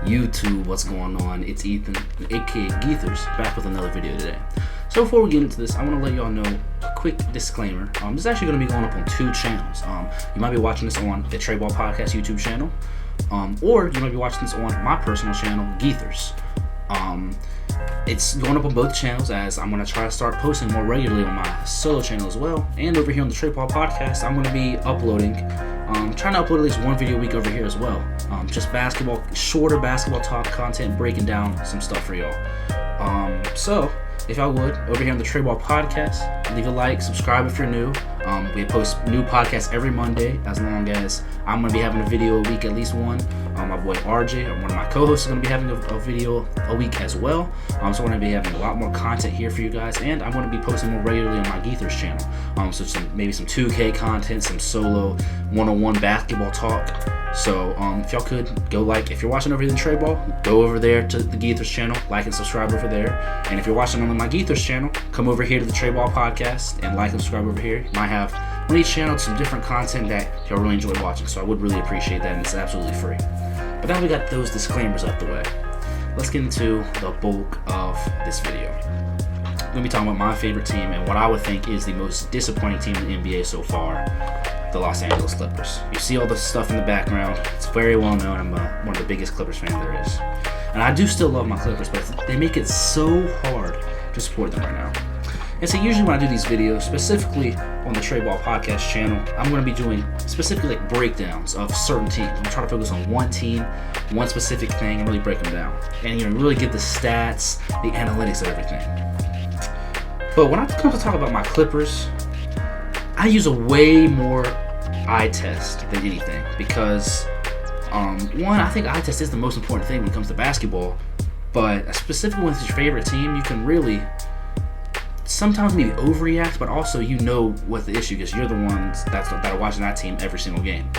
YouTube, what's going on? It's Ethan, aka Geethers, back with another video today. So before we get into this, I want to let y'all know a quick disclaimer. This is actually going to be going up on two channels. You might be watching this on the Trey Ball Podcast YouTube channel, or you might be watching this on my personal channel, Geethers. It's going up on both channels, as I'm going to try to start posting more regularly on my solo channel as well. And over here on the Trey Ball Podcast, I'm going to be uploading, trying to upload at least one video a week over here as well. Just basketball, shorter basketball talk content, breaking down some stuff for y'all. So if y'all would, over here on the Trey Ball Podcast, leave a like, subscribe if you're new. We post new podcasts every Monday, as long as I'm going to be having a video a week, at least one. My boy RJ, or one of my co-hosts, is going to be having a video a week as well. So we're going to be having a lot more content here for you guys, and I'm going to be posting more regularly on my Geethers channel. So maybe some 2K content, some solo one-on-one basketball talk. So if y'all could go if you're watching over here in Trey Ball, go over there to the Geethers channel, like and subscribe over there. And if you're watching on my Geethers channel, come over here to the Trey Ball Podcast and like and subscribe over here. You might have on each channel some different content that y'all really enjoy watching, so I would really appreciate that, and it's absolutely free. But now we got those disclaimers out the way, let's get into the bulk of this video. I'm going to be talking about my favorite team and what I would think is the most disappointing team in the NBA so far, the Los Angeles Clippers. You see all the stuff in the background. It's very well known. I'm one of the biggest Clippers fans there is. And I do still love my Clippers, but they make it so hard to support them right now. And so usually when I do these videos, specifically on the Trey Ball Podcast channel, I'm going to be doing specifically breakdowns of certain teams. I'm trying to focus on one team, one specific thing, and really break them down. And really get the stats, the analytics of everything. But when I come to talk about my Clippers, I use a way more eye test than anything, because one, I think eye test is the most important thing when it comes to basketball, but specifically when it's your favorite team, you can really sometimes maybe overreact, but also you know what the issue is. You're the ones that are watching that team every single game,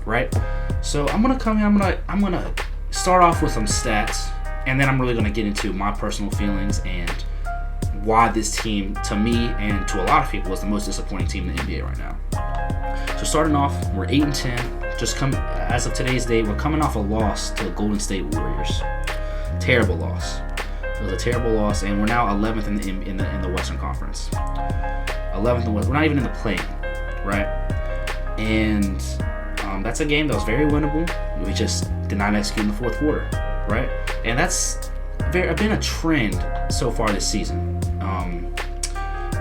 right? So I'm gonna come in, I'm gonna start off with some stats, and then I'm really gonna get into my personal feelings and why this team, to me and to a lot of people, is the most disappointing team in the NBA right now. So starting off, we're 8-10. As of today's date, we're coming off a loss to the Golden State Warriors. Terrible loss. It was a terrible loss, and we're now 11th in the Western Conference. 11th in the West. We're not even in the play-in, right? And that's a game that was very winnable. We just did not execute in the fourth quarter, right? And that's been a trend so far this season.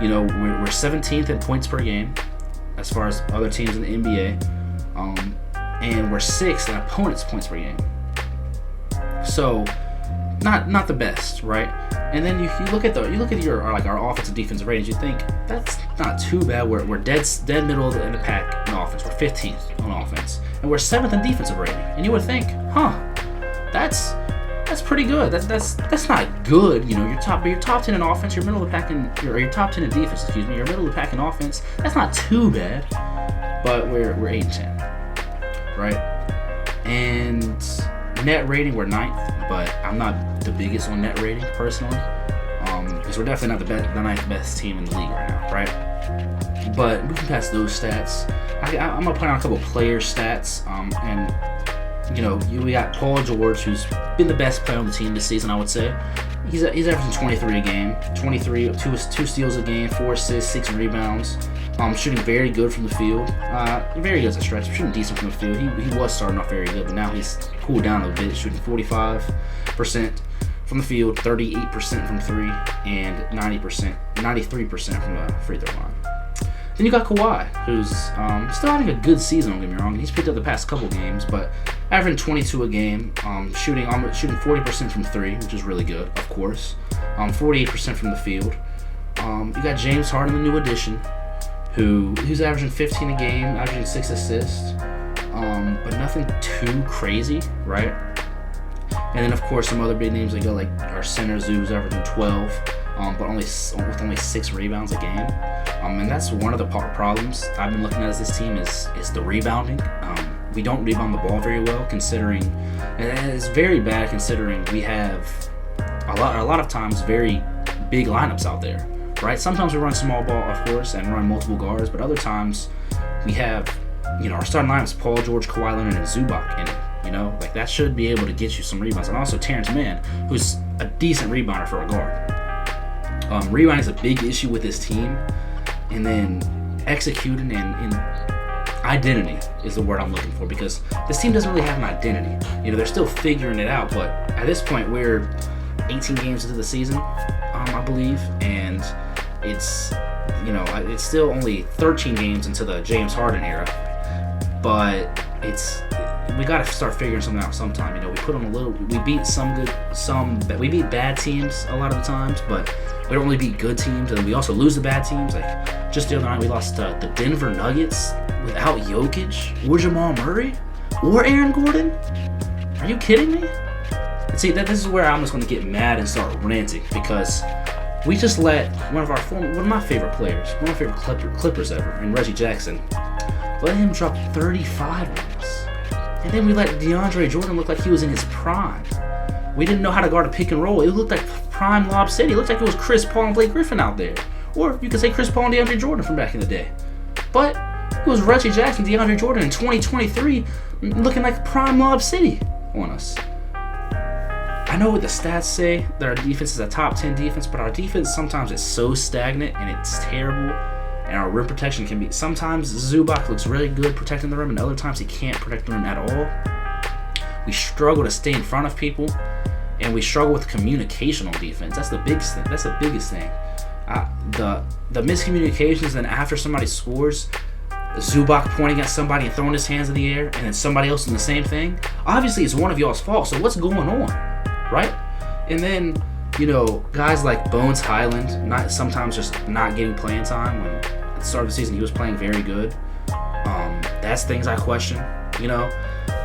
We're 17th in points per game as far as other teams in the NBA, and we're 6th in opponents' points per game. So not the best, right? And then you look at our offensive defensive ratings. You think that's not too bad. We're dead middle in the pack in offense. We're 15th on offense, and we're 7th in defensive rating. And you would think, that's pretty good. That's not good. You're top 10 in offense. You're middle of the pack you're top 10 in defense. Excuse me. You're middle of the pack in offense. That's not too bad. But we're 8-10, right? And net rating, we're 9th, but I'm not the biggest on net rating personally, because we're definitely not the 9th best team in the league right now, right? But moving past those stats, I'm gonna point out a couple player stats, and we got Paul George, who's been the best player on the team this season, I would say. He's averaging 23 a game, 2 steals a game, 4 assists, 6 rebounds. Shooting very good from the field. Very good as a stretch. Shooting decent from the field. He was starting off very good, but now he's cooled down a bit. Shooting 45% from the field, 38% from 3, and 93% from the free throw line. Then you got Kawhi, who's still having a good season, don't get me wrong. He's picked up the past couple games, but averaging 22 a game, shooting 40% from 3, which is really good, of course. 48% from the field. You got James Harden, the new addition, who's averaging 15 a game, averaging 6 assists, but nothing too crazy, right? And then, of course, some other big names like our center Zoo's averaging 12, but with only 6 rebounds a game. And that's one of the problems I've been looking at as this team is the rebounding. We don't rebound the ball very well, considering, and it's very bad considering we have a lot of times very big lineups out there, right? Sometimes we run small ball, of course, and run multiple guards, but other times we have, our starting lineups: Paul George, Kawhi Leonard, and Zubac in it. You know, like that should be able to get you some rebounds. And also Terrence Mann, who's a decent rebounder for a guard. Rebounding is a big issue with this team, and then executing and identity is the word I'm looking for, because this team doesn't really have an identity. You know, they're still figuring it out, but at this point we're 18 games into the season, I believe, and it's, you know, it's still only 13 games into the James Harden era, but we got to start figuring something out sometime. You know, we beat bad teams a lot of the times, but we don't really beat good teams, and we also lose the bad teams. Like just the other night, we lost to the Denver Nuggets without Jokic or Jamal Murray or Aaron Gordon. Are you kidding me? And see, this is where I'm just going to get mad and start ranting, because we just let one of my favorite players, one of my favorite Clippers ever, and Reggie Jackson, let him drop 35 on us. And then we let DeAndre Jordan look like he was in his prime. We didn't know how to guard a pick and roll. It looked like prime Lob City. It looked like it was Chris Paul and Blake Griffin out there. Or you could say Chris Paul and DeAndre Jordan from back in the day. But it was Reggie Jackson, DeAndre Jordan in 2023 looking like prime Lob City on us. I know what the stats say that our defense is a top 10 defense, but our defense sometimes is so stagnant and it's terrible. And our rim protection can be, sometimes Zubac looks really good protecting the rim, and other times he can't protect the rim at all. We struggle to stay in front of people, and we struggle with communication on defense. That's the biggest thing. That's the biggest thing. The miscommunications, and after somebody scores, Zubac pointing at somebody and throwing his hands in the air, and then somebody else doing the same thing. Obviously, it's one of y'all's fault. So what's going on, right? And then, you know, guys like Bones Highland, sometimes just not getting playing time. When at the start of the season he was playing very good. That's things I question, you know.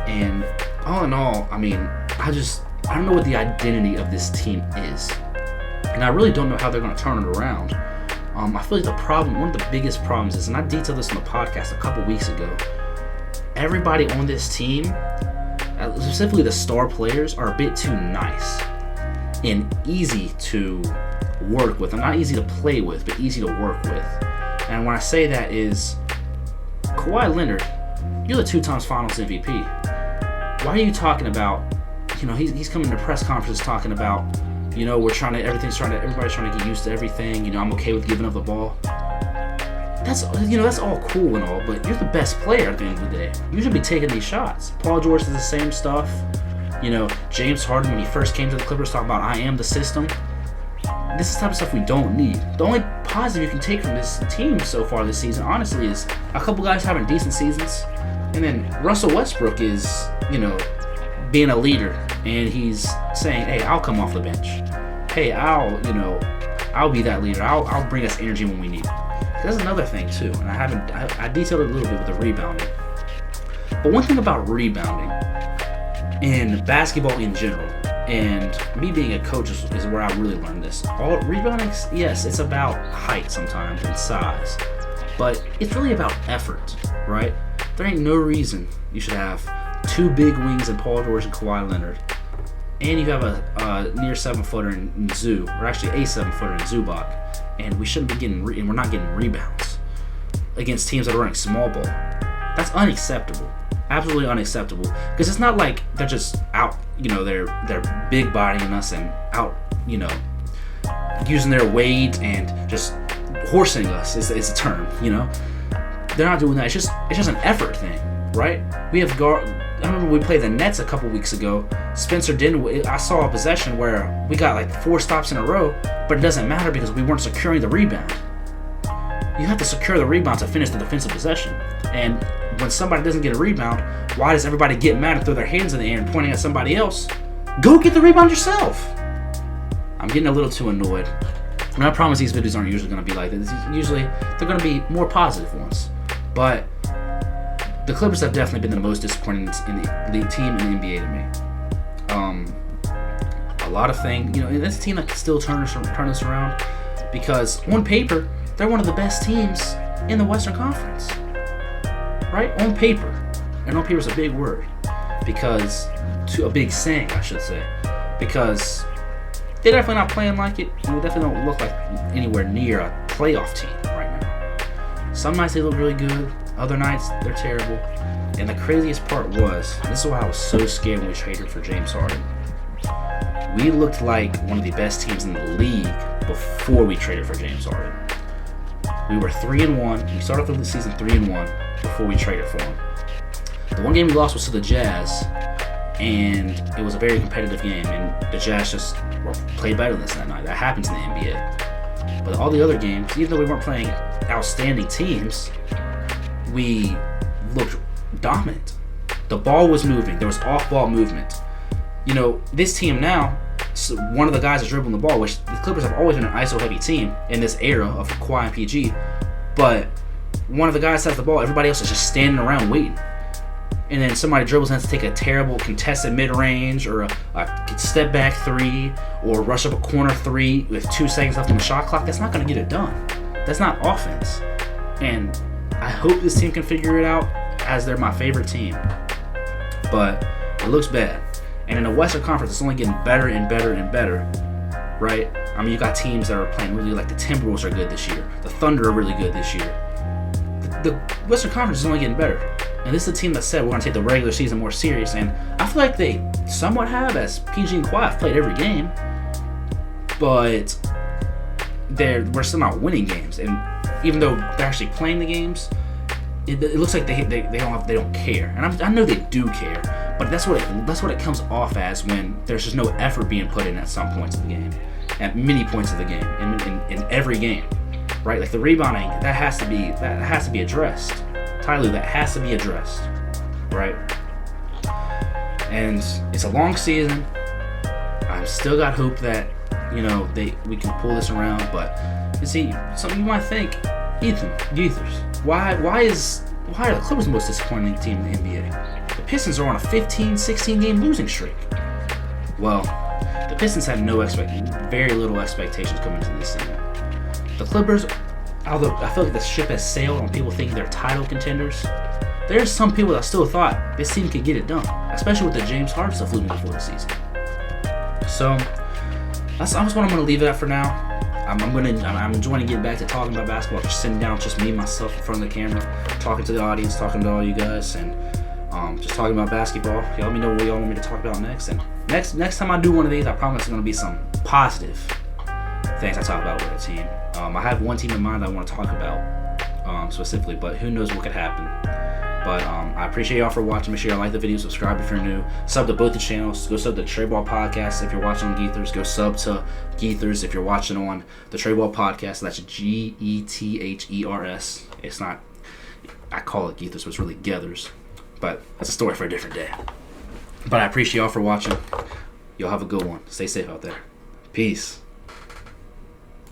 And all in all, I mean, I don't know what the identity of this team is, and I really don't know how they're going to turn it around. I feel like one of the biggest problems is, and I detailed this on the podcast a couple weeks ago, everybody on this team, specifically the star players, are a bit too nice and easy to work with. Not easy to play with, but easy to work with. And when I say that is, Kawhi Leonard, you're the 2 times Finals MVP. Why are you talking about, you know, he's coming to press conferences talking about, you know, everybody's trying to get used to everything. You know, I'm okay with giving up the ball. That's all cool and all, but you're the best player at the end of the day. You should be taking these shots. Paul George does the same stuff. You know, James Harden, when he first came to the Clippers, talking about, I am the system. This is the type of stuff we don't need. The only positive you can take from this team so far this season, honestly, is a couple guys having decent seasons. And then Russell Westbrook is, you know, being a leader, and he's saying, hey, I'll come off the bench. Hey, I'll be that leader. I'll bring us energy when we need it. That's another thing too, and I detailed it a little bit with the rebounding. But one thing about rebounding in basketball in general, and me being a coach is where I really learned this. Rebounding, yes, it's about height sometimes and size, but it's really about effort, right? There ain't no reason you should have 2 big wings in Paul George and Kawhi Leonard, and you have a near 7-footer in Zoo, or actually a 7-footer in Zubac, and we shouldn't be getting and we're not getting rebounds against teams that are running small ball. That's unacceptable. Absolutely unacceptable. Because it's not like they're just out, you know, they're big bodying us and out, you know, using their weight and just horsing us is a term, you know. They're not doing that. It's just an effort thing, right? We have I remember we played the Nets a couple weeks ago. Spencer Dinwiddie, I saw a possession where we got like 4 stops in a row, but it doesn't matter because we weren't securing the rebound. You have to secure the rebound to finish the defensive possession. And when somebody doesn't get a rebound, why does everybody get mad and throw their hands in the air and pointing at somebody else? Go get the rebound yourself. I'm getting a little too annoyed. And I promise these videos aren't usually going to be like this. Usually they're going to be more positive ones. But the Clippers have definitely been the most disappointing in the team in the NBA to me. A lot of things, you know, and that's a team that can still turn us around, because on paper they're one of the best teams in the Western Conference, right? On paper, and on paper is a big word, because a big saying, I should say, because they're definitely not playing like it, and they definitely don't look like anywhere near a playoff team right now. Some nights they look really good. Other nights, they're terrible. And the craziest part was, this is why I was so scared when we traded for James Harden. We looked like one of the best teams in the league before we traded for James Harden. We were 3-1. We started off the season 3-1 before we traded for him. The one game we lost was to the Jazz, and it was a very competitive game, and the Jazz just played better than us that night. That happens in the NBA. But all the other games, even though we weren't playing outstanding teams, we looked dominant. The ball was moving. There was off-ball movement. You know, this team now, so one of the guys is dribbling the ball, which the Clippers have always been an ISO-heavy team in this era of Kawhi and PG, but one of the guys has the ball, everybody else is just standing around waiting. And then somebody dribbles and has to take a terrible contested mid-range or a step-back three or rush up a corner three with 2 seconds left on the shot clock. That's not going to get it done. That's not offense. And I hope this team can figure it out, as they're my favorite team. But it looks bad. And in the Western Conference, it's only getting better and better and better, right? I mean, you got teams that are playing really, like the Timberwolves are good this year. The Thunder are really good this year. The Western Conference is only getting better. And this is a team that said we're going to take the regular season more serious. And I feel like they somewhat have, as PG and Kawhi have played every game. But we're still not winning games. And even though they're actually playing the games, it looks like they don't care. And I know they do care. But that's what it comes off as when there's just no effort being put in at some points of the game, at many points of the game, in every game, right? Like the rebounding, that has to be addressed. Tyler, that has to be addressed, right? And it's a long season. I've still got hope that we can pull this around. But you see, something you might think, Geethers, why are the Clippers the most disappointing team in the NBA? The Pistons are on a 15-16 game losing streak. Well, the Pistons had very little expectations coming into this season. The Clippers, although I feel like the ship has sailed on people thinking they're title contenders, there's some people that still thought this team could get it done, especially with the James Harden stuff looming before the season. So that's what I'm going to leave it at for now. I'm enjoying getting back to talking about basketball, just sitting down, just me, myself in front of the camera, talking to the audience, talking to all you guys, and just talking about basketball. Y'all let me know what y'all want me to talk about next. And next time I do one of these, I promise it's going to be some positive things I talk about with the team. I have one team in mind I want to talk about specifically, but who knows what could happen. But I appreciate y'all for watching. Make sure y'all like the video, subscribe if you're new, sub to both the channels. Go sub to Trey Ball Podcast if you're watching on Geethers. Go sub to Geethers if you're watching on the Trey Ball Podcast. That's Gethers. It's not, I call it Geethers, but it's really Gethers. But that's a story for a different day. But I appreciate y'all for watching. Y'all have a good one. Stay safe out there. Peace.